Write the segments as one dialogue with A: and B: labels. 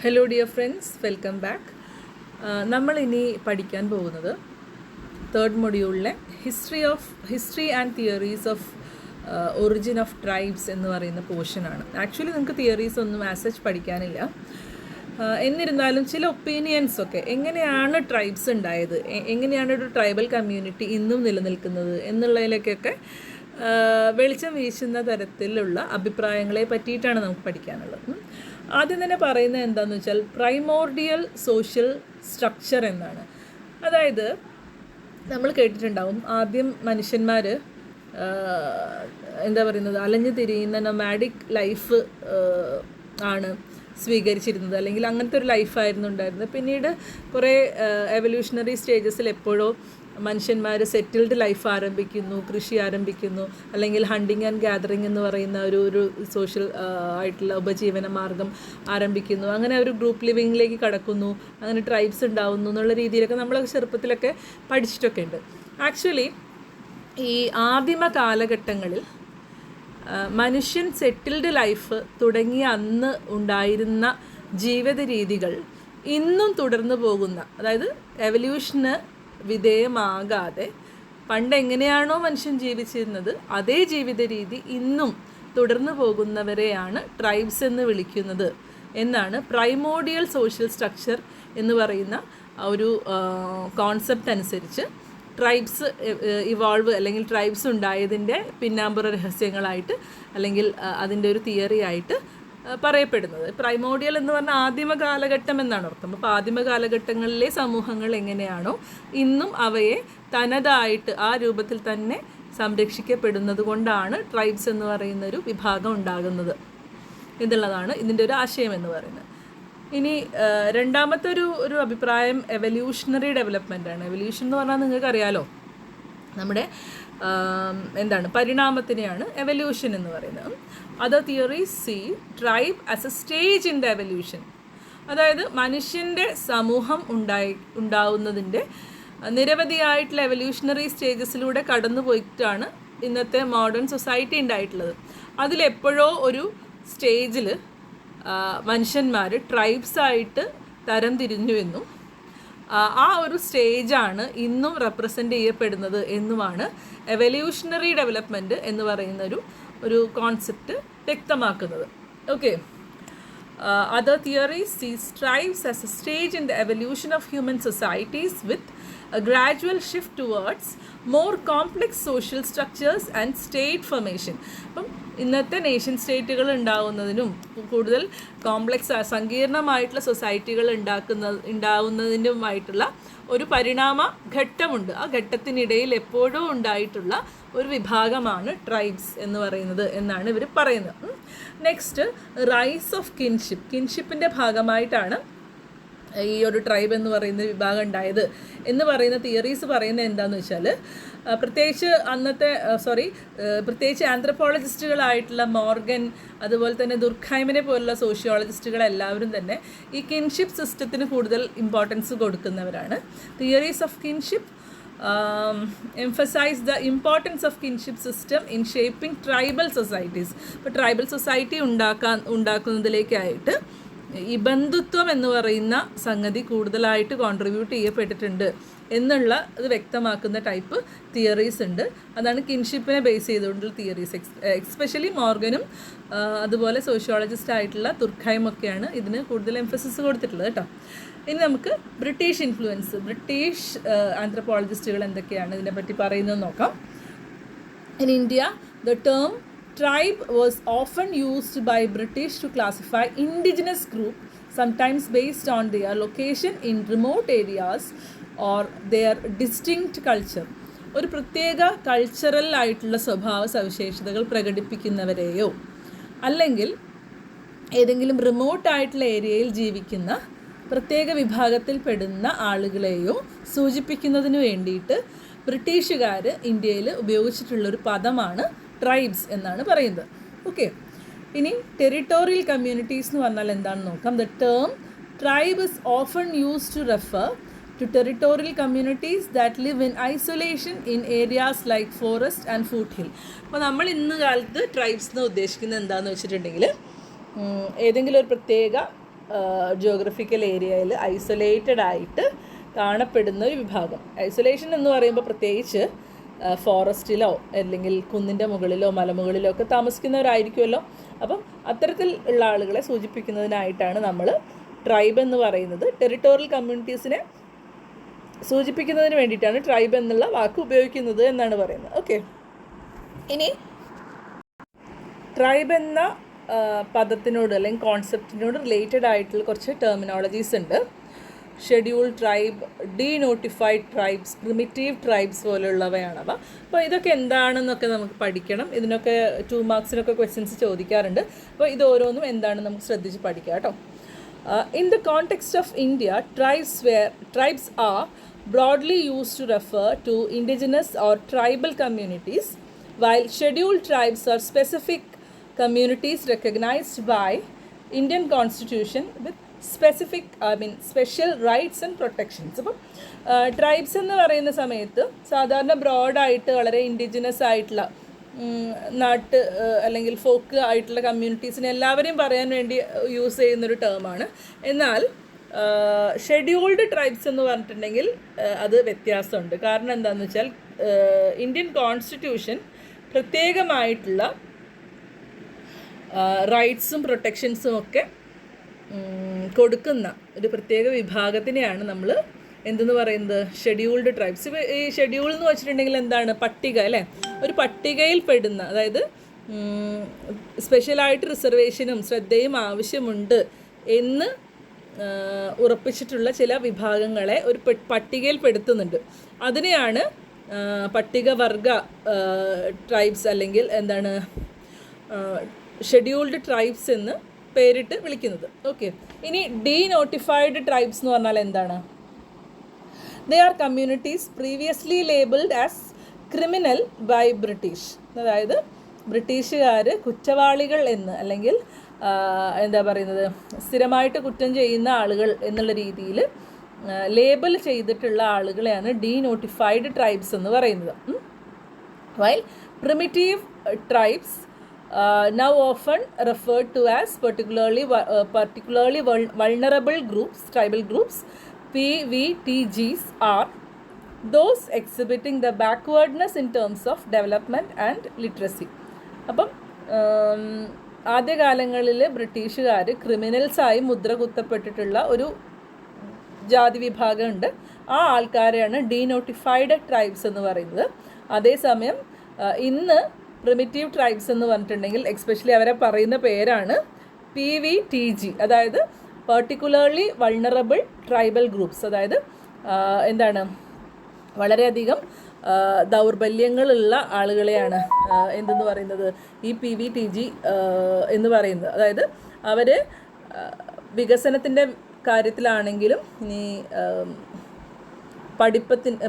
A: Hello dear friends, welcome back. നമ്മൾ ഇനി പഠിക്കാൻ പോകുന്നത് തേർഡ് മൊഡ്യൂളിലെ history and theories of origin of tribes എന്ന് പറയുന്ന പോർഷനാണ്. ആക്ച്വലി നിങ്ങൾക്ക് തിയറീസ് ഒന്നും ആസ് സച്ച് പഠിക്കാനില്ല. എന്നിരുന്നാലും ചില ഒപ്പീനിയൻസൊക്കെ എങ്ങനെയാണ് ട്രൈബ്സ് ഉണ്ടായത്, എങ്ങനെയാണ് ഒരു ട്രൈബൽ കമ്മ്യൂണിറ്റി ഇന്നും നിലനിൽക്കുന്നത് എന്നുള്ളതിലേക്കൊക്കെ വെളിച്ചം വീശുന്ന തരത്തിലുള്ള അഭിപ്രായങ്ങളെ പറ്റിയിട്ടാണ് നമുക്ക് പഠിക്കാനുള്ളത്. ആദ്യം തന്നെ പറയുന്നത് എന്താണെന്ന് വെച്ചാൽ പ്രൈമോർഡിയൽ സോഷ്യൽ സ്ട്രക്ചർ എന്നാണ്. അതായത് നമ്മൾ കേട്ടിട്ടുണ്ടാവും, ആദ്യം മനുഷ്യന്മാർ എന്താ പറയുന്നത്, അലഞ്ഞു തിരിയുന്ന നൊമാഡിക് ലൈഫ് ആണ് സ്വീകരിച്ചിരുന്നത്, അല്ലെങ്കിൽ അങ്ങനത്തെ ഒരു ലൈഫായിരുന്നു ഉണ്ടായിരുന്നത്. പിന്നീട് കുറേ എവല്യൂഷണറി സ്റ്റേജസിൽ എപ്പോഴോ മനുഷ്യന്മാർ സെറ്റിൽഡ് ലൈഫ് ആരംഭിക്കുന്നു, കൃഷി ആരംഭിക്കുന്നു, അല്ലെങ്കിൽ ഹണ്ടിങ് ആൻഡ് ഗ്യാതറിങ് എന്ന് പറയുന്ന ഒരു സോഷ്യൽ ആയിട്ടുള്ള ഉപജീവന മാർഗം ആരംഭിക്കുന്നു. അങ്ങനെ ഒരു ഗ്രൂപ്പ് ലിവിങ്ങിലേക്ക് കടക്കുന്നു, അങ്ങനെ ട്രൈബ്സ് ഉണ്ടാവുന്നു എന്നുള്ള രീതിയിലൊക്കെ നമ്മൾ ചെറുപ്പത്തിലൊക്കെ പഠിച്ചിട്ടൊക്കെ ഉണ്ട്. ആക്ച്വലി ഈ ആദിമ കാലഘട്ടങ്ങളിൽ മനുഷ്യൻ സെറ്റിൽഡ് ലൈഫ് തുടങ്ങിയ അന്ന് ഉണ്ടായിരുന്ന ജീവിത രീതികൾ ഇന്നും തുടർന്നു പോകുന്ന, അതായത് എവല്യൂഷന് വിധേയമാകാതെ പണ്ട് എങ്ങനെയാണോ മനുഷ്യൻ ജീവിച്ചിരുന്നത് അതേ ജീവിത രീതി ഇന്നും തുടർന്നു പോകുന്നവരെയാണ് ട്രൈബ്സ് എന്ന് വിളിക്കുന്നത് എന്നാണ് പ്രൈമോർഡിയൽ സോഷ്യൽ സ്ട്രക്ചർ എന്ന് പറയുന്ന ഒരു കോൺസെപ്റ്റ് അനുസരിച്ച് ട്രൈബ്സ് ഇവോൾവ് അല്ലെങ്കിൽ ട്രൈബ്സ് ഉണ്ടായതിൻ്റെ പിന്നാമ്പുറ രഹസ്യങ്ങളായിട്ട് അല്ലെങ്കിൽ അതിൻ്റെ ഒരു തിയറി ആയിട്ട് പറയപ്പെടുന്നത്. പ്രൈമോർഡിയൽ എന്ന് പറഞ്ഞാൽ ആദിമ കാലഘട്ടം എന്നാണ് അർത്ഥം. അപ്പോൾ ആദിമ കാലഘട്ടങ്ങളിലെ സമൂഹങ്ങൾ എങ്ങനെയാണോ ഇന്നും അവയെ തനതായിട്ട് ആ രൂപത്തിൽ തന്നെ സംരക്ഷിക്കപ്പെടുന്നത് കൊണ്ടാണ് ട്രൈബ്സ് എന്ന് പറയുന്നൊരു വിഭാഗം ഉണ്ടാകുന്നത് എന്നുള്ളതാണ് ഇതിൻ്റെ ഒരു ആശയം എന്ന് പറയുന്നത്. ഇനി രണ്ടാമത്തെ ഒരു അഭിപ്രായം എവല്യൂഷണറി ഡെവലപ്മെൻറ്റാണ്. എവല്യൂഷൻ എന്ന് പറഞ്ഞാൽ നിങ്ങൾക്കറിയാലോ, നമ്മുടെ പരിണാമത്തിനെയാണ് എവല്യൂഷൻ എന്ന് പറയുന്നത്. Other theories see tribe as a stage in the evolution. അതായത് മനുഷ്യൻ്റെ സമൂഹം ഉണ്ടാവുന്നതിൻ്റെ നിരവധിയായിട്ടുള്ള എവല്യൂഷണറി സ്റ്റേജസിലൂടെ കടന്നു പോയിട്ടാണ് ഇന്നത്തെ മോഡേൺ സൊസൈറ്റി ഉണ്ടായിട്ടുള്ളത്. അതിലെപ്പോഴോ ഒരു സ്റ്റേജിൽ മനുഷ്യന്മാർ ട്രൈബ്സായിട്ട് തരം തിരിഞ്ഞുവെന്നും ആ ഒരു സ്റ്റേജാണ് ഇന്നും റെപ്രസെൻ്റ് ചെയ്യപ്പെടുന്നത് എന്നുമാണ് എവല്യൂഷണറി ഡെവലപ്മെൻറ്റ് എന്ന് പറയുന്ന ഒരു കോൺസെപ്റ്റ് വ്യക്തമാക്കുന്നത്. ഓക്കെ, അതർ തിയറീസ് സീസ് tribes as a stage in the evolution of human societies with a gradual shift towards more complex social structures and state formation. അപ്പം ഇന്നത്തെ നേഷൻ സ്റ്റേറ്റുകൾ ഉണ്ടാവുന്നതിനും കൂടുതൽ കോംപ്ലെക്സ് സങ്കീർണമായിട്ടുള്ള സൊസൈറ്റികൾ ഉണ്ടാവുന്നതിനുമായിട്ടുള്ള ഒരു പരിണാമ ഘട്ടമുണ്ട്. ആ ഘട്ടത്തിനിടയിൽ എപ്പോഴും ഉണ്ടായിട്ടുള്ള ഒരു വിഭാഗമാണ് ട്രൈബ്സ് എന്ന് പറയുന്നത് എന്നാണ് ഇവർ പറയുന്നത്. നെക്സ്റ്റ്, റൈസ് ഓഫ് കിൻഷിപ്പിൻ്റെ ഭാഗമായിട്ടാണ് ഈ ഒരു ട്രൈബ് എന്ന് പറയുന്ന വിഭാഗം ഉണ്ടായത് എന്ന് പറയുന്ന തിയറീസ് പറയുന്നത് എന്താണെന്ന് വെച്ചാൽ, പ്രത്യേകിച്ച് ആന്ത്രപ്പോളജിസ്റ്റുകളായിട്ടുള്ള മോർഗൻ, അതുപോലെ തന്നെ ദുർഖൈമിനെ പോലുള്ള സോഷ്യോളജിസ്റ്റുകൾ എല്ലാവരും തന്നെ ഈ കിൻഷിപ്പ് സിസ്റ്റത്തിന് കൂടുതൽ ഇമ്പോർട്ടൻസ് കൊടുക്കുന്നവരാണ്. Theories of kinship emphasize the importance of kinship system in shaping tribal societies. ഇപ്പോൾ ട്രൈബൽ സൊസൈറ്റി ഉണ്ടാക്കുന്നതിലേക്കായിട്ട് ഈ ബന്ധുത്വം എന്ന് പറയുന്ന സംഗതി കൂടുതലായിട്ട് കോൺട്രിബ്യൂട്ട് ചെയ്യപ്പെട്ടിട്ടുണ്ട് എന്നുള്ള ഇത് വ്യക്തമാക്കുന്ന ടൈപ്പ് തിയറീസ് ഉണ്ട്. അതാണ് കിൻഷിപ്പിനെ ബേസ് ചെയ്തുകൊണ്ടുള്ള തിയറീസ്. എക്സ്പെഷ്യലി മോർഗനും അതുപോലെ സോഷ്യോളജിസ്റ്റ് ആയിട്ടുള്ള തുർഖൈമൊക്കെയാണ് ഇതിന് കൂടുതൽ എംഫസിസ് കൊടുത്തിട്ടുള്ളത് കേട്ടോ. ഇനി നമുക്ക് ബ്രിട്ടീഷ് ഇൻഫ്ലുവൻസ്, ബ്രിട്ടീഷ് ആന്ത്രപ്പോളജിസ്റ്റുകൾ എന്തൊക്കെയാണ് ഇതിനെപ്പറ്റി പറയുന്നത് നോക്കാം. In India, the term tribe was often used by British to classify indigenous group, sometimes based on their location in remote areas or their distinct culture. ഒരു പ്രത്യേക കൾച്ചറൽ ആയിട്ടുള്ള സ്വഭാവ സവിശേഷതകൾ പ്രകടിപ്പിക്കുന്നവരെയോ അല്ലെങ്കിൽ ഏതെങ്കിലും റിമോട്ടായിട്ടുള്ള ഏരിയയിൽ ജീവിക്കുന്ന പ്രത്യേക വിഭാഗത്തിൽപ്പെടുന്ന ആളുകളെയോ സൂചിപ്പിക്കുന്നതിന് വേണ്ടിയിട്ട് ബ്രിട്ടീഷുകാർ ഇന്ത്യയിൽ ഉപയോഗിച്ചിട്ടുള്ളൊരു പദമാണ് ട്രൈബ്സ് എന്നാണ് പറയുന്നത്. ഓക്കെ, ഇനി ടെറിട്ടോറിയൽ കമ്മ്യൂണിറ്റീസ് എന്ന് പറഞ്ഞാൽ എന്താണെന്ന് നോക്കാം. The term tribe is often used to refer to territorial communities that live in isolation in areas like forest and foot hill. അപ്പോൾ നമ്മൾ ഇന്ന് കാലത്ത് ട്രൈബ്സ് എന്ന് ഉദ്ദേശിക്കുന്നത് എന്താണെന്ന് വെച്ചിട്ടുണ്ടെങ്കിൽ ഏതെങ്കിലും ഒരു പ്രത്യേക ജിയോഗ്രഫിക്കൽ ഏരിയയിൽ ഐസൊലേറ്റഡ് ആയിട്ട് കാണപ്പെടുന്ന ഒരു വിഭാഗം. ഐസൊലേഷൻ എന്ന് പറയുമ്പോൾ പ്രത്യേകിച്ച് ഫോറസ്റ്റിലോ അല്ലെങ്കിൽ കുന്നിൻ്റെ മുകളിലോ മലമുകളിലോ ഒക്കെ താമസിക്കുന്നവരായിരിക്കുമല്ലോ. അപ്പം അത്തരത്തിൽ ഉള്ള ആളുകളെ സൂചിപ്പിക്കുന്നതിനായിട്ടാണ് നമ്മൾ ട്രൈബ് എന്ന് പറയുന്നത്. ടെറിട്ടോറിയൽ കമ്മ്യൂണിറ്റീസിനെ സൂചിപ്പിക്കുന്നതിന് വേണ്ടിയിട്ടാണ് ട്രൈബ് എന്നുള്ള വാക്ക് ഉപയോഗിക്കുന്നത് എന്നാണ് പറയുന്നത്. ഓക്കെ, ഇനി ട്രൈബ് എന്ന പദത്തിനോട് അല്ലെങ്കിൽ കോൺസെപ്റ്റിനോട് റിലേറ്റഡ് ആയിട്ടുള്ള കുറച്ച് ടെർമിനോളജീസ് ഉണ്ട്. Schedule tribe, denotified tribes, primitive tribes പോലെയുള്ളവയാണവ. അപ്പോൾ ഇതൊക്കെ എന്താണെന്നൊക്കെ നമുക്ക് പഠിക്കണം. ഇതിനൊക്കെ 2 മാർക്സിനൊക്കെ ക്വസ്റ്റ്യൻസ് ചോദിക്കാറുണ്ട്. അപ്പോൾ ഇത് ഓരോന്നും എന്താണെന്ന് നമുക്ക് ശ്രദ്ധിച്ച് പഠിക്കാം കേട്ടോ. In the context of India, tribes are broadly used to refer to indigenous or tribal communities, while scheduled tribes are specific communities recognized by Indian Constitution with special rights and protections. അപ്പം tribes എന്ന് പറയുന്ന സമയത്ത് സാധാരണ ബ്രോഡായിട്ട് വളരെ indigenous ആയിട്ടുള്ള നാട്ട് അല്ലെങ്കിൽ folk ആയിട്ടുള്ള കമ്മ്യൂണിറ്റീസിനെ എല്ലാവരെയും പറയാൻ വേണ്ടി യൂസ് ചെയ്യുന്നൊരു ടേമാണ്. എന്നാൽ ഷെഡ്യൂൾഡ് ട്രൈബ്സ് എന്ന് പറഞ്ഞിട്ടുണ്ടെങ്കിൽ അത് വ്യത്യാസമുണ്ട്. കാരണം എന്താണെന്ന് വെച്ചാൽ ഇന്ത്യൻ കോൺസ്റ്റിറ്റ്യൂഷൻ പ്രത്യേകമായിട്ടുള്ള റൈറ്റ്സും പ്രൊട്ടക്ഷൻസും ഒക്കെ കൊടുക്കുന്ന ഒരു പ്രത്യേക വിഭാഗത്തിനെയാണ് നമ്മൾ എന്തെന്ന് പറയുന്നത്, ഷെഡ്യൂൾഡ് ട്രൈബ്സ്. ഈ ഷെഡ്യൂൾ എന്ന് വെച്ചിട്ടുണ്ടെങ്കിൽ എന്താണ്, പട്ടിക അല്ലേ, ഒരു പട്ടികയിൽ പെടുന്ന, അതായത് സ്പെഷ്യലായിട്ട് റിസർവേഷനും ശ്രദ്ധയും ആവശ്യമുണ്ട് എന്ന് ഉറപ്പിച്ചിട്ടുള്ള ചില വിഭാഗങ്ങളെ ഒരു പട്ടികയിൽ പെടുത്തുന്നുണ്ട്. അതിനെയാണ് പട്ടികവർഗ ട്രൈബ്സ് അല്ലെങ്കിൽ എന്താണ് ഷെഡ്യൂൾഡ് ട്രൈബ്സ് എന്ന് പേരിട്ട് വിളിക്കുന്നത്. ഓക്കെ, ഇനി ഡീനോട്ടിഫൈഡ് ട്രൈബ്സ് എന്ന് പറഞ്ഞാൽ എന്താണ്? They are communities previously labelled as criminal by British. അതായത് ബ്രിട്ടീഷുകാർ കുറ്റവാളികൾ എന്ന് അല്ലെങ്കിൽ എന്താ പറയുന്നത്, സ്ഥിരമായിട്ട് കുറ്റം ചെയ്യുന്ന ആളുകൾ എന്നുള്ള രീതിയിൽ ലേബൽ ചെയ്തിട്ടുള്ള ആളുകളെയാണ് ഡീനോട്ടിഫൈഡ് ട്രൈബ്സ് എന്ന് പറയുന്നത്. While primitive tribes now often referred to as particularly vulnerable groups, tribal groups, PVTGs, are those exhibiting the backwardness in terms of development and literacy. അപ്പം ആദ്യകാലങ്ങളിൽ ബ്രിട്ടീഷുകാർ ക്രിമിനൽസായി മുദ്ര കുത്തപ്പെട്ടിട്ടുള്ള ഒരു ജാതി വിഭാഗമുണ്ട്. ആ ആൾക്കാരെയാണ് ഡീനോട്ടിഫൈഡ് ട്രൈബ്സ് എന്ന് പറയുന്നത്. അതേസമയം ഇന്ന് പ്രിമിറ്റീവ് ട്രൈബ്സ് എന്ന് പറഞ്ഞിട്ടുണ്ടെങ്കിൽ എക്സ്പെഷ്യലി അവരെ പറയുന്ന പേരാണ് PVTG, അതായത് പെർട്ടിക്കുലർലി വൾണറബിൾ ട്രൈബൽ ഗ്രൂപ്പ്സ്. അതായത് എന്താണ്, വളരെയധികം ദൗർബല്യങ്ങളുള്ള ആളുകളെയാണ് എന്തെന്ന് പറയുന്നത് ഈ PVTG എന്ന് പറയുന്നത്. അതായത് അവർ വികസനത്തിൻ്റെ കാര്യത്തിലാണെങ്കിലും ഇനി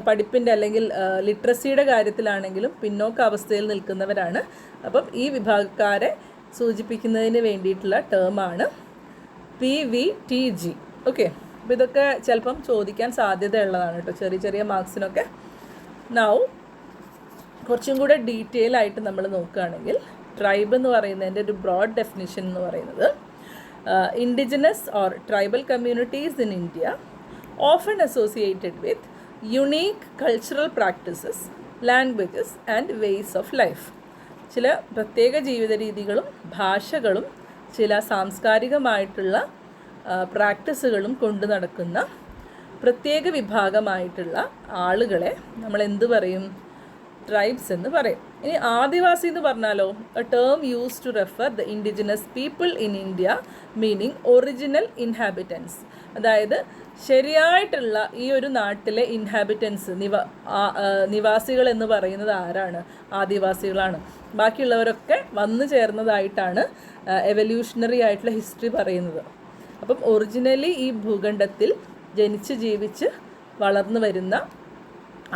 A: പഠിപ്പിൻ്റെ അല്ലെങ്കിൽ ലിറ്ററസിയുടെ കാര്യത്തിലാണെങ്കിലും പിന്നോക്ക അവസ്ഥയിൽ നിൽക്കുന്നവരാണ്. അപ്പം ഈ വിഭാഗക്കാരെ സൂചിപ്പിക്കുന്നതിന് വേണ്ടിയിട്ടുള്ള ടേമാണ് PVTG. ഓക്കെ, അപ്പോൾ ഇതൊക്കെ ചിലപ്പം ചോദിക്കാൻ സാധ്യതയുള്ളതാണ് കേട്ടോ, ചെറിയ ചെറിയ മാർക്സിനൊക്കെ. നൗ കുറച്ചും കൂടെ ഡീറ്റെയിൽ ആയിട്ട് നമ്മൾ നോക്കുകയാണെങ്കിൽ ട്രൈബ് എന്ന് പറയുന്നതിൻ്റെ ഒരു ബ്രോഡ് ഡെഫിനിഷൻ എന്ന് പറയുന്നത് indigenous or tribal communities in India often associated with unique cultural practices, languages and ways of life. ചില പ്രത്യേക ജീവിത രീതികളും ഭാഷകളും ചില സാംസ്കാരികമായിട്ടുള്ള പ്രാക്ടീസുകളും കൊണ്ടു നടക്കുന്ന പ്രത്യേക വിഭാഗമായിട്ടുള്ള ആളുകളെ നമ്മൾ എന്ത് പറയും, ട്രൈബ്സ് എന്ന് പറയും. ഇനി ആദിവാസി എന്ന് പറഞ്ഞാലോ, a term use to refer the indigenous people in India meaning original inhabitants. അതായത് ശരിയായിട്ടുള്ള ഈ ഒരു നാട്ടിലെ ഇൻഹാബിറ്റൻസ് നിവാസികൾ എന്ന് പറയുന്നത് ആരാണ്? ആദിവാസികളാണ്. ബാക്കിയുള്ളവരൊക്കെ വന്നു ചേർന്നതായിട്ടാണ് എവല്യൂഷണറി ആയിട്ടുള്ള ഹിസ്റ്ററി പറയുന്നത്. അപ്പം ഒറിജിനലി ഈ ഭൂഖണ്ഡത്തിൽ ജനിച്ച് ജീവിച്ച് വളർന്നു വരുന്ന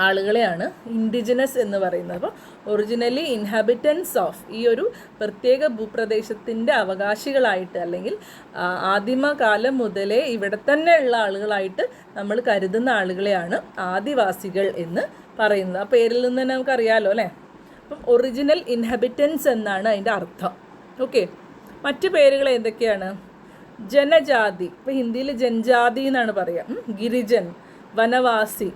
A: ആളുകളെയാണ് ഇൻഡിജിനസ് എന്ന് പറയുന്നത്. അപ്പോൾ ഒറിജിനലി ഇൻഹാബിറ്റൻസ് ഓഫ് ഈ ഒരു പ്രത്യേക ഭൂപ്രദേശത്തിൻ്റെ അവകാശികളായിട്ട് അല്ലെങ്കിൽ ആദിമകാലം മുതലേ ഇവിടെ തന്നെ ഉള്ള ആളുകളായിട്ട് നമ്മൾ കരുതുന്ന ആളുകളെയാണ് ആദിവാസികൾ എന്ന് പറയുന്നത്. ആ പേരിൽ നിന്ന് തന്നെ നമുക്കറിയാമല്ലോ അല്ലേ. അപ്പം ഒറിജിനൽ ഇൻഹാബിറ്റൻസ് എന്നാണ് അതിൻ്റെ അർത്ഥം. ഓക്കെ, മറ്റ് പേരുകൾ എന്തൊക്കെയാണ്? ജനജാതി, ഇപ്പോൾ ഹിന്ദിയിൽ ജൻജാതി എന്നാണ് പറയുക. ഗിരിജൻ, വനവാസി,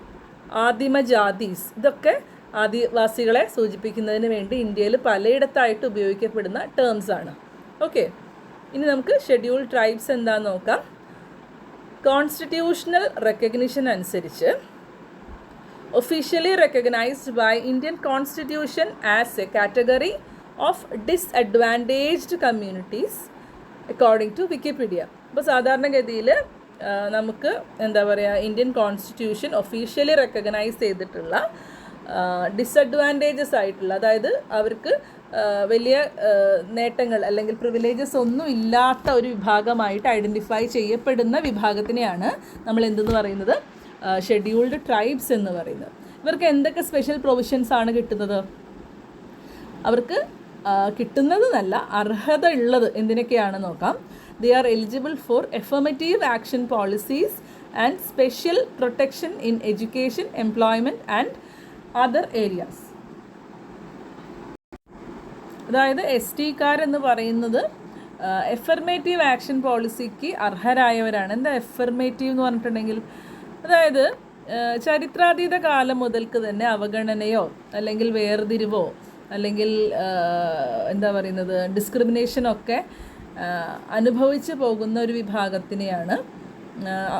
A: ആദിമജാതീസ്, ഇതൊക്കെ ആദിവാസികളെ സൂചിപ്പിക്കുന്നതിന് വേണ്ടി ഇന്ത്യയിൽ പലയിടത്തായിട്ട് ഉപയോഗിക്കപ്പെടുന്ന ടേംസ് ആണ്. ഓക്കെ, ഇനി നമുക്ക് ഷെഡ്യൂൾ ട്രൈബ്സ് എന്താണെന്ന് നോക്കാം. കോൺസ്റ്റിറ്റ്യൂഷണൽ റെക്കഗ്നിഷൻ അനുസരിച്ച് officially recognised by Indian constitution as a category of disadvantaged communities according to Wikipedia. അപ്പോൾ സാധാരണഗതിയിൽ നമുക്ക് എന്താ പറയുക, ഇന്ത്യൻ കോൺസ്റ്റിറ്റ്യൂഷൻ ഒഫീഷ്യലി റെക്കഗ്നൈസ് ചെയ്തിട്ടുള്ള ഡിസഡ്വാൻറ്റേജസ് ആയിട്ടുള്ള, അതായത് അവർക്ക് വലിയ നേട്ടങ്ങൾ അല്ലെങ്കിൽ പ്രിവിലേജസ് ഒന്നും ഇല്ലാത്ത ഒരു വിഭാഗമായിട്ട് ഐഡൻറ്റിഫൈ ചെയ്യപ്പെടുന്ന വിഭാഗത്തിനെയാണ് നമ്മൾ എന്തെന്ന് പറയുന്നത്, ഷെഡ്യൂൾഡ് ട്രൈബ്സ് എന്ന് പറയുന്നത്. ഇവർക്ക് എന്തൊക്കെ സ്പെഷ്യൽ പ്രൊവിഷൻസ് ആണ് കിട്ടുന്നത്? അവർക്ക് കിട്ടുന്നത് നല്ല അർഹത ഉള്ളത് എന്തിനൊക്കെയാണെന്ന് നോക്കാം. They are eligible for affirmative action policies and special protection in education, employment and other areas. അതായത് ST-കാരെന്ന് പറയുന്നത് എഫർമേറ്റീവ് ആക്ഷൻ പോളിസിക്ക് അർഹരായവരാണ്. എന്താ എഫർമേറ്റീവ് എന്ന് പറഞ്ഞിട്ടുണ്ടെങ്കിൽ, അതായത് ചരിത്രാതീത കാലം മുതൽക്ക് തന്നെ അവഗണനയോ അല്ലെങ്കിൽ വേർതിരിവോ അല്ലെങ്കിൽ എന്താ പറയുന്നത് ഡിസ്ക്രിമിനേഷനൊക്കെ അനുഭവിച്ച് പോകുന്ന ഒരു വിഭാഗത്തിനെയാണ്,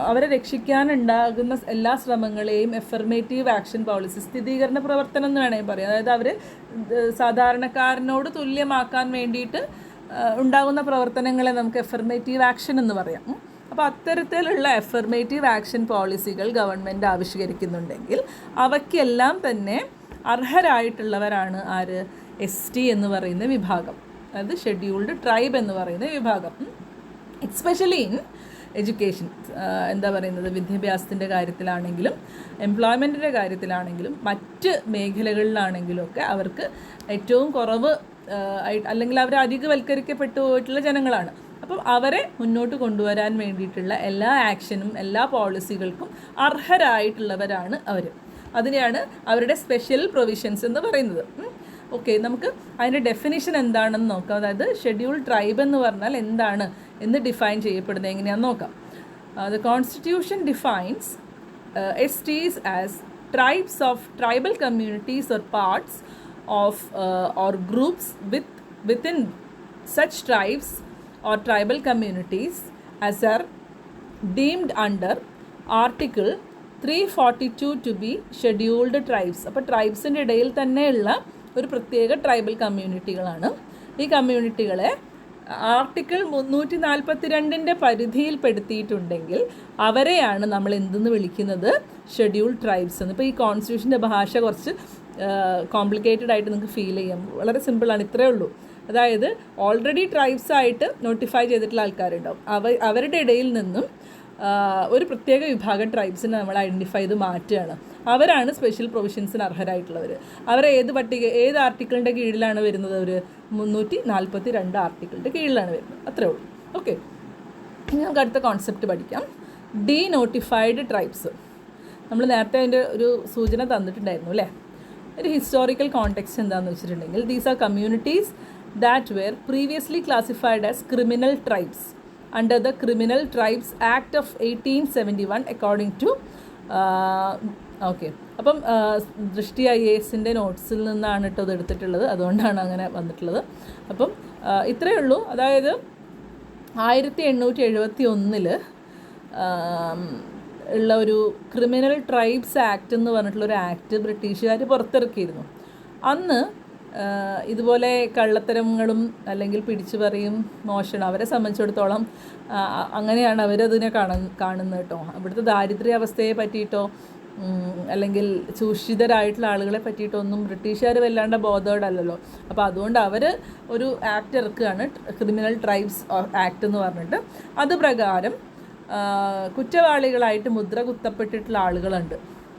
A: അവരെ രക്ഷിക്കാനുണ്ടാകുന്ന എല്ലാ ശ്രമങ്ങളെയും എഫർമേറ്റീവ് ആക്ഷൻ പോളിസി, സ്ഥിരീകരണ പ്രവർത്തനം എന്ന് വേണമെങ്കിൽ പറയാം. അതായത് അവർ സാധാരണക്കാരനോട് തുല്യമാക്കാൻ വേണ്ടിയിട്ട് ഉണ്ടാകുന്ന പ്രവർത്തനങ്ങളെ നമുക്ക് എഫർമേറ്റീവ് ആക്ഷൻ എന്ന് പറയാം. അപ്പോൾ അത്തരത്തിലുള്ള എഫർമേറ്റീവ് ആക്ഷൻ പോളിസികൾ ഗവൺമെൻറ് ആവിഷ്കരിക്കുന്നുണ്ടെങ്കിൽ അവയ്ക്കെല്ലാം തന്നെ അർഹരായിട്ടുള്ളവരാണ് ആര്? ST എന്ന് പറയുന്ന വിഭാഗം, അതായത് ഷെഡ്യൂൾഡ് ട്രൈബ് എന്ന് പറയുന്ന വിഭാഗം. എസ്പെഷ്യലി ഇൻ എഡ്യൂക്കേഷൻ, എന്താ പറയുന്നത്, വിദ്യാഭ്യാസത്തിൻ്റെ കാര്യത്തിലാണെങ്കിലും എംപ്ലോയ്മെൻറ്റിൻ്റെ കാര്യത്തിലാണെങ്കിലും മറ്റ് മേഖലകളിലാണെങ്കിലും ഒക്കെ അവർക്ക് ഏറ്റവും കുറവ് അല്ലെങ്കിൽ അവർ അധികവൽക്കരിക്കപ്പെട്ടു പോയിട്ടുള്ള ജനങ്ങളാണ്. അപ്പം അവരെ മുന്നോട്ട് കൊണ്ടുവരാൻ വേണ്ടിയിട്ടുള്ള എല്ലാ ആക്ഷനും എല്ലാ പോളിസികൾക്കും അർഹരായിട്ടുള്ളവരാണ് അവർ. അതിനെയാണ് അവരുടെ സ്പെഷ്യൽ പ്രൊവിഷൻസ് എന്ന് പറയുന്നത്. ഓക്കെ, നമുക്ക് അതിൻ്റെ ഡെഫിനിഷൻ എന്താണെന്ന് നോക്കാം. അതായത് ഷെഡ്യൂൾ ട്രൈബ് എന്ന് പറഞ്ഞാൽ എന്താണ് എന്ന് ഡിഫൈൻ ചെയ്യപ്പെടുന്നത് എങ്ങനെയാണെന്ന് നോക്കാം. The constitution defines STs as tribes of tribal communities or parts of or groups within such tribes or tribal communities as are deemed under Article 342 to be scheduled tribes. അപ്പോൾ ട്രൈബ്സിൻ്റെ ഇടയിൽ തന്നെയുള്ള ഒരു പ്രത്യേക ട്രൈബൽ കമ്മ്യൂണിറ്റികളാണ്. ഈ കമ്മ്യൂണിറ്റികളെ article 342 പരിധിയിൽപ്പെടുത്തിയിട്ടുണ്ടെങ്കിൽ അവരെയാണ് നമ്മൾ എന്തെന്ന് വിളിക്കുന്നത്? ഷെഡ്യൂൾ ട്രൈബ്സ് എന്ന്. ഇപ്പോൾ ഈ കോൺസ്റ്റിറ്റ്യൂഷൻ്റെ ഭാഷ കുറച്ച് കോംപ്ലിക്കേറ്റഡ് ആയിട്ട് നിങ്ങൾക്ക് ഫീൽ ചെയ്യാം. വളരെ സിമ്പിളാണ്, ഇത്രയേ ഉള്ളൂ. അതായത് ഓൾറെഡി ട്രൈബ്സ് ആയിട്ട് നോട്ടിഫൈ ചെയ്തിട്ടുള്ള ആൾക്കാരുണ്ടാവും. അവരുടെ ഇടയിൽ നിന്നും ഒരു പ്രത്യേക വിഭാഗം ട്രൈബ്സിനെ നമ്മൾ ഐഡൻറ്റിഫൈ ചെയ്ത് മാറ്റുകയാണ്. അവരാണ് സ്പെഷ്യൽ പ്രൊവിഷൻസിന് അർഹരായിട്ടുള്ളവർ. അവർ ഏത് ആർട്ടിക്കിളിൻ്റെ കീഴിലാണ് വരുന്നത്? ഒരു 342 ആർട്ടിക്കിളിൻ്റെ കീഴിലാണ് വരുന്നത്. അത്രേ ഉള്ളൂ. ഓക്കെ, ഇനി നമുക്ക് അടുത്ത കോൺസെപ്റ്റ് പഠിക്കാം. ഡീനോട്ടിഫൈഡ് ട്രൈബ്സ്. നമ്മൾ നേരത്തെ അതിൻ്റെ ഒരു സൂചന തന്നിട്ടുണ്ടായിരുന്നു അല്ലേ? ഒരു ഹിസ്റ്റോറിക്കൽ കോണ്ടെക്സ്റ്റ് എന്താണെന്ന് വെച്ചിട്ടുണ്ടെങ്കിൽ, these are communities that were previously classified as criminal tribes under the Criminal Tribes Act of 1871 according to okay. അപ്പം ദൃഷ്ടി IASൻ്റെ നോട്ട്സിൽ നിന്നാണ് കേട്ടോ ഇത് എടുത്തിട്ടുള്ളത്, അതുകൊണ്ടാണ് അങ്ങനെ വന്നിട്ടുള്ളത്. അപ്പം ഇത്രയേ ഉള്ളൂ. അതായത് 1871 ഉള്ള ഒരു ക്രിമിനൽ ട്രൈബ്സ് ആക്ട് എന്ന് പറഞ്ഞിട്ടുള്ളൊരു ആക്ട് ബ്രിട്ടീഷുകാർ പുറത്തിറക്കിയിരുന്നു. അന്ന് ഇതുപോലെ കള്ളത്തരങ്ങളും അല്ലെങ്കിൽ പിടിച്ചുപറിയും മോഷണം അവരെ സംബന്ധിച്ചിടത്തോളം അങ്ങനെയാണ് അവരതിനെ കാണുന്നത് കേട്ടോ. അവിടുത്തെ ദാരിദ്ര്യാവസ്ഥയെ പറ്റിയിട്ടോ അല്ലെങ്കിൽ ചൂഷിതരായിട്ടുള്ള ആളുകളെ പറ്റിയിട്ടോ ഒന്നും ബ്രിട്ടീഷുകാർ വല്ലാണ്ട് ബോധേഡല്ലല്ലോ. അപ്പോൾ അതുകൊണ്ട് അവർ ഒരു ആക്ട് ഇറക്കുകയാണ്, ക്രിമിനൽ ട്രൈബ്സ് ആക്ട് എന്ന് പറഞ്ഞിട്ട്. അത് പ്രകാരം കുറ്റവാളികളായിട്ട് മുദ്ര കുത്തപ്പെട്ടിട്ടുള്ള ആളുകളുണ്ട്.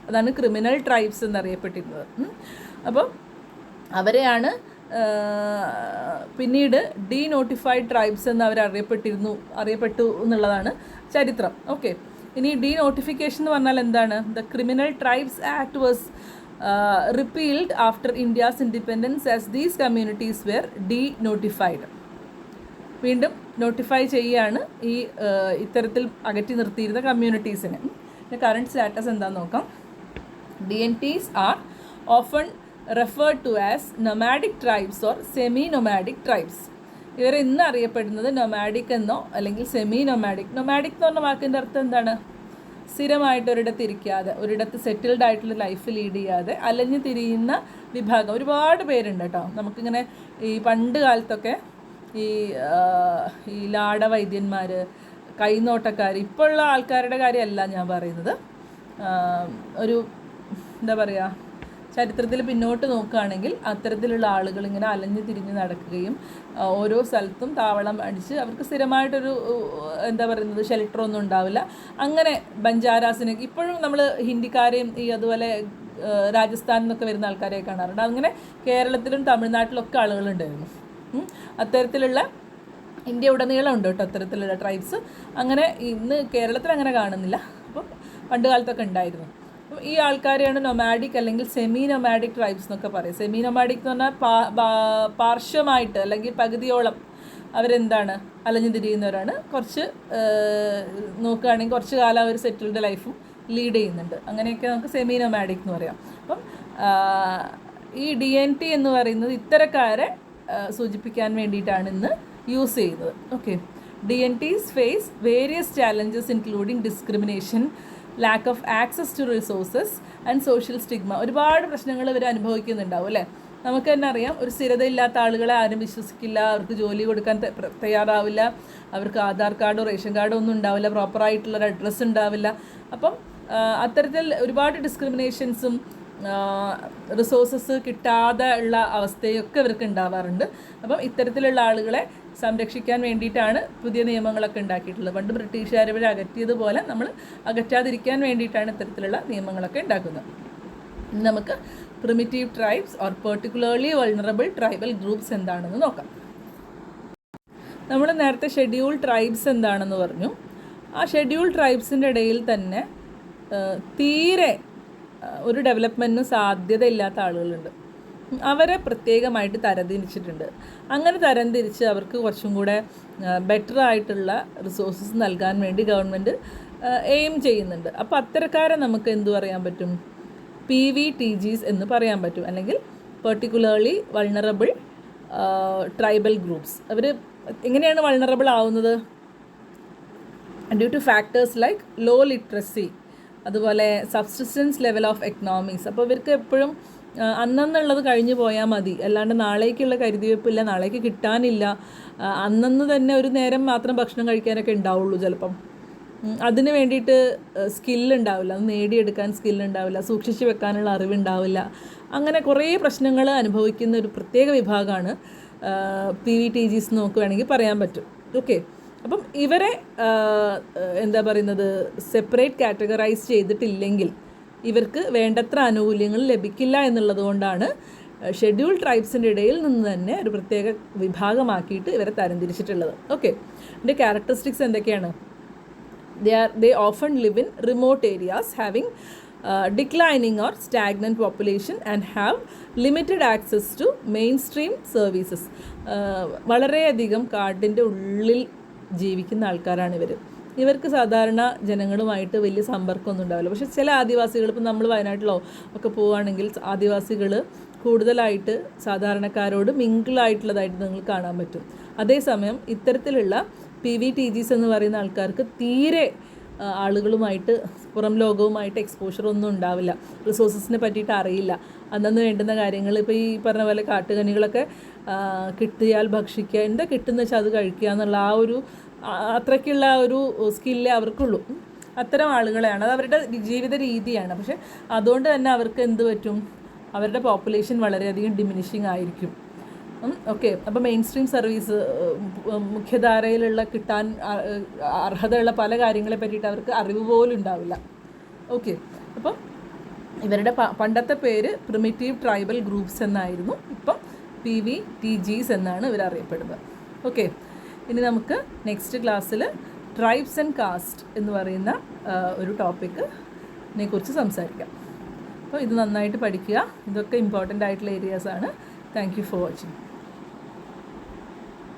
A: അതാണ് ക്രിമിനൽ ട്രൈബ്സ് എന്നറിയപ്പെട്ടിരുന്നത്. അപ്പം അവരെയാണ് പിന്നീട് ഡീനോട്ടിഫൈഡ് ട്രൈബ്സ് എന്ന് അവർ അറിയപ്പെട്ടു എന്നുള്ളതാണ് ചരിത്രം. ഓക്കെ, ഇനി ഡീനോട്ടിഫിക്കേഷൻ എന്ന് പറഞ്ഞാൽ എന്താണ്? The criminal tribes act was repealed after India's independence as these communities were denotified. വീണ്ടും നോട്ടിഫൈ ചെയ്യുകയാണ് ഈ ഇത്തരത്തിൽ അകറ്റി നിർത്തിയിരുന്ന കമ്മ്യൂണിറ്റീസിനെ. കറണ്ട് സ്റ്റാറ്റസ് എന്താണെന്ന് നോക്കാം. DNTs are often referred to as nomadic tribes or semi-nomadic tribes. ഇവർ ഇന്ന് അറിയപ്പെടുന്നത് നൊമാഡിക് എന്നോ അല്ലെങ്കിൽ സെമി നൊമാഡിക്. നൊമാഡിക് എന്ന് പറഞ്ഞ വാക്കിൻ്റെ അർത്ഥം എന്താണ്? സ്ഥിരമായിട്ട് ഒരിടത്ത് ഇരിക്കാതെ, ഒരിടത്ത് സെറ്റിൽഡ് ആയിട്ടുള്ള ലൈഫ് ലീഡ് ചെയ്യാതെ അലഞ്ഞു തിരിയുന്ന വിഭാഗം ഒരുപാട് പേരുണ്ട് കേട്ടോ. നമുക്കിങ്ങനെ ഈ പണ്ട് കാലത്തൊക്കെ ഈ ലാടവൈദ്യന്മാർ, കൈനോട്ടക്കാർ, ഇപ്പോഴുള്ള ആൾക്കാരുടെ കാര്യമല്ല ഞാൻ പറയുന്നത്. ഒരു എന്താ പറയുക, ചരിത്രത്തിൽ പിന്നോട്ട് നോക്കുകയാണെങ്കിൽ അത്തരത്തിലുള്ള ആളുകൾ ഇങ്ങനെ അലഞ്ഞു തിരിഞ്ഞ് നടക്കുകയും ഓരോ സ്ഥലത്തും താവളം അടിച്ച് അവർക്ക് സ്ഥിരമായിട്ടൊരു എന്താ പറയുന്നത് ഷെൽട്ടറൊന്നും ഉണ്ടാവില്ല. അങ്ങനെ ബഞ്ചാരാസിനെ ഇപ്പോഴും നമ്മൾ ഹിന്ദിക്കാരെയും അതുപോലെ രാജസ്ഥാനിൽ നിന്നൊക്കെ വരുന്ന ആൾക്കാരെ കാണാറുണ്ട്. അങ്ങനെ കേരളത്തിലും തമിഴ്നാട്ടിലൊക്കെ ആളുകളുണ്ടായിരുന്നു. അത്തരത്തിലുള്ള ഇന്ത്യ ഉടനീളം ഉണ്ട് കേട്ടോ അത്തരത്തിലുള്ള ട്രൈബ്സ്. അങ്ങനെ ഇന്ന് കേരളത്തിൽ അങ്ങനെ കാണുന്നില്ല, അപ്പം പണ്ട് കാലത്തൊക്കെ ഉണ്ടായിരുന്നു. അപ്പം ഈ ആൾക്കാരെയാണ് നൊമാഡിക് അല്ലെങ്കിൽ സെമി നൊമാഡിക് ട്രൈബ്സ് എന്നൊക്കെ പറയും. സെമി നൊമാഡിക് എന്ന് പറഞ്ഞാൽ പാർശ്വമായിട്ട് അല്ലെങ്കിൽ പകുതിയോളം അവരെന്താണ് അലഞ്ഞു തിരിയുന്നവരാണ്. കുറച്ച് നോക്കുകയാണെങ്കിൽ കുറച്ച് കാലം അവർ സെറ്റിൽഡ് ലൈഫും ലീഡ് ചെയ്യുന്നുണ്ട്. അങ്ങനെയൊക്കെ നമുക്ക് സെമി നൊമാഡിക് എന്ന് പറയാം. അപ്പം ഈ DNT എന്ന് പറയുന്നത് ഇത്തരക്കാരെ സൂചിപ്പിക്കാൻ വേണ്ടിയിട്ടാണ് ഇന്ന് യൂസ് ചെയ്യുന്നത്. Okay, DNTs face various challenges including discrimination, lack of access to resources and social stigma. ഒരുപാട് പ്രശ്നങ്ങൾ ഇവർ അനുഭവിക്കുന്നുണ്ടാവും അല്ലേ. നമുക്ക് തന്നെ അറിയാം, ഒരു സ്ഥിരതയില്ലാത്ത ആളുകളെ ആരും വിശ്വസിക്കില്ല, അവർക്ക് ജോലി കൊടുക്കാൻ തയ്യാറാവില്ല, അവർക്ക് ആധാർ കാർഡോ റേഷൻ കാർഡോ ഒന്നും ഉണ്ടാവില്ല, പ്രോപ്പറായിട്ടുള്ളൊരു അഡ്രസ്സ് ഉണ്ടാവില്ല. അപ്പം അത്തരത്തിൽ ഒരുപാട് ഡിസ്ക്രിമിനേഷൻസും റിസോഴ്സസ് കിട്ടാതെ ഉള്ള അവസ്ഥയൊക്കെ ഇവർക്ക് ഉണ്ടാവാറുണ്ട്. അപ്പം ഇത്തരത്തിലുള്ള ആളുകളെ സംരക്ഷിക്കാൻ വേണ്ടിയിട്ടാണ് പുതിയ നിയമങ്ങളൊക്കെ ഉണ്ടാക്കിയിട്ടുള്ളത്. പണ്ട് ബ്രിട്ടീഷുകാർ ഇവരെ അകറ്റിയതുപോലെ നമ്മൾ അകറ്റാതിരിക്കാൻ വേണ്ടിയിട്ടാണ് ഇത്തരത്തിലുള്ള നിയമങ്ങളൊക്കെ ഉണ്ടാക്കുന്നത്. ഇനി നമുക്ക് primitive tribes or particularly vulnerable tribal groups എന്താണെന്ന് നോക്കാം. നമ്മൾ നേരത്തെ ഷെഡ്യൂൾ ട്രൈബ്സ് എന്താണെന്ന് പറഞ്ഞു. ആ ഷെഡ്യൂൾ ട്രൈബ്സിൻ്റെ ഇടയിൽ തന്നെ തീരെ ഒരു ഡെവലപ്മെൻറ്റിനും സാധ്യതയില്ലാത്ത ആളുകളുണ്ട്. അവരെ പ്രത്യേകമായിട്ട് തരംതിരിച്ചിട്ടുണ്ട്. അങ്ങനെ തരംതിരിച്ച് അവർക്ക് കുറച്ചും കൂടെ ബെറ്റർ ആയിട്ടുള്ള റിസോഴ്സസ് നൽകാൻ വേണ്ടി ഗവൺമെൻറ് എയിം ചെയ്യുന്നുണ്ട്. അപ്പോൾ അത്തരക്കാരെ നമുക്ക് എന്തു പറയാൻ പറ്റും? PVTGs എന്ന് പറയാൻ പറ്റും, അല്ലെങ്കിൽ പെർട്ടിക്കുലർലി വൾണറബിൾ ട്രൈബൽ ഗ്രൂപ്പ്സ്. അവർ എങ്ങനെയാണ് വൾണറബിൾ ആവുന്നത്? Due to factors like low literacy, അതുപോലെ സബ്സിസ്റ്റൻസ് ലെവൽ ഓഫ് എക്കണോമിക്സ്. അപ്പോൾ ഇവർക്ക് എപ്പോഴും അന്നെന്നുള്ളത് കഴിഞ്ഞു പോയാൽ മതി, അല്ലാണ്ട് നാളേക്കുള്ള കരുതിവെപ്പില്ല, നാളേക്ക് കിട്ടാനില്ല. അന്നന്ന് തന്നെ ഒരു നേരം മാത്രം ഭക്ഷണം കഴിക്കാനൊക്കെ ഉണ്ടാവുള്ളൂ ചിലപ്പം. അതിന് വേണ്ടിയിട്ട് സ്കില്ലുണ്ടാവില്ല, അത് നേടിയെടുക്കാൻ സ്കില്ലുണ്ടാവില്ല, സൂക്ഷിച്ച് വെക്കാനുള്ള അറിവുണ്ടാവില്ല. അങ്ങനെ കുറേ പ്രശ്നങ്ങൾ അനുഭവിക്കുന്ന ഒരു പ്രത്യേക വിഭാഗമാണ് PVTGs നോക്കുകയാണെങ്കിൽ പറയാൻ പറ്റും. ഓക്കെ, അപ്പം ഇവരെ എന്താ പറയുന്നത് സെപ്പറേറ്റ് കാറ്റഗറൈസ് ചെയ്തിട്ടില്ലെങ്കിൽ ഇവർക്ക് വേണ്ടത്ര ആനുകൂല്യങ്ങൾ ലഭിക്കില്ല എന്നുള്ളത് കൊണ്ടാണ് ഷെഡ്യൂൾ ട്രൈബ്സിൻ്റെ ഇടയിൽ നിന്ന് തന്നെ ഒരു പ്രത്യേക വിഭാഗമാക്കിയിട്ട് ഇവരെ തരംതിരിച്ചിട്ടുള്ളത്. ഓക്കെ, ഇതിൻ്റെ ക്യാരക്ടറിസ്റ്റിക്സ് എന്തൊക്കെയാണ്? They often live in remote areas having declining or stagnant population and have limited access to mainstream services. വളരെയധികം കാടിൻ്റെ ഉള്ളിൽ ജീവിക്കുന്ന ആൾക്കാരാണ് ഇവർ. ഇവർക്ക് സാധാരണ ജനങ്ങളുമായിട്ട് വലിയ സമ്പർക്കമൊന്നും ഉണ്ടാവില്ല. പക്ഷേ ചില ആദിവാസികൾ, ഇപ്പം നമ്മൾ വയനാട്ടിലോ ഒക്കെ പോവുകയാണെങ്കിൽ ആദിവാസികൾ കൂടുതലായിട്ട് സാധാരണക്കാരോട് മിങ്കിളായിട്ടുള്ളതായിട്ട് നിങ്ങൾ കാണാൻ പറ്റും. അതേസമയം ഇത്തരത്തിലുള്ള PVTGs എന്ന് പറയുന്ന ആൾക്കാർക്ക് തീരെ ആളുകളുമായിട്ട് പുറം ലോകവുമായിട്ട് എക്സ്പോഷറൊന്നും ഉണ്ടാവില്ല, റിസോഴ്സസിനെ പറ്റിയിട്ട് അറിയില്ല, അന്നന്ന് വേണ്ടുന്ന കാര്യങ്ങൾ ഇപ്പോൾ ഈ പറഞ്ഞ പോലെ കാട്ടുകനികളൊക്കെ കിട്ടിയാൽ ഭക്ഷിക്കുക, എന്താ കിട്ടുന്ന വെച്ചാൽ അത് കഴിക്കുക എന്നുള്ള ആ ഒരു അത്രയ്ക്കുള്ള ഒരു സ്കില്ലേ അവർക്കുള്ളൂ. അത്തരം ആളുകളെയാണ്, അത് അവരുടെ ജീവിത രീതിയാണ്. പക്ഷേ അതുകൊണ്ട് തന്നെ അവർക്ക് എന്ത് പറ്റും? അവരുടെ പോപ്പുലേഷൻ വളരെയധികം ഡിമിനിഷിങ് ആയിരിക്കും. ഓക്കെ, അപ്പോൾ മെയിൻ സ്ട്രീം സർവീസ്, മുഖ്യധാരയിലുള്ള കിട്ടാൻ അർഹതയുള്ള പല കാര്യങ്ങളെ പറ്റിയിട്ട് അവർക്ക് അറിവ് പോലും ഉണ്ടാവില്ല. ഓക്കെ, അപ്പം ഇവരുടെ പണ്ടത്തെ പേര് പ്രിമിറ്റീവ് ട്രൈബൽ ഗ്രൂപ്പ്സ് എന്നായിരുന്നു. ഇപ്പം PVTGs എന്നാണ് ഇവരറിയപ്പെടുന്നത്. ഓക്കെ, ഇനി നമുക്ക് നെക്സ്റ്റ് ക്ലാസ്സിൽ ട്രൈബ്സ് ആൻഡ് കാസ്റ്റ് എന്ന് പറയുന്ന ഒരു ടോപ്പിക്കിനെ കുറിച്ച് സംസാരിക്കാം. അപ്പോൾ ഇത് നന്നായിട്ട് പഠിക്കുക. ഇതൊക്കെ ഇമ്പോർട്ടൻ്റ് ആയിട്ടുള്ള ഏരിയാസാണ്. Thank you for watching.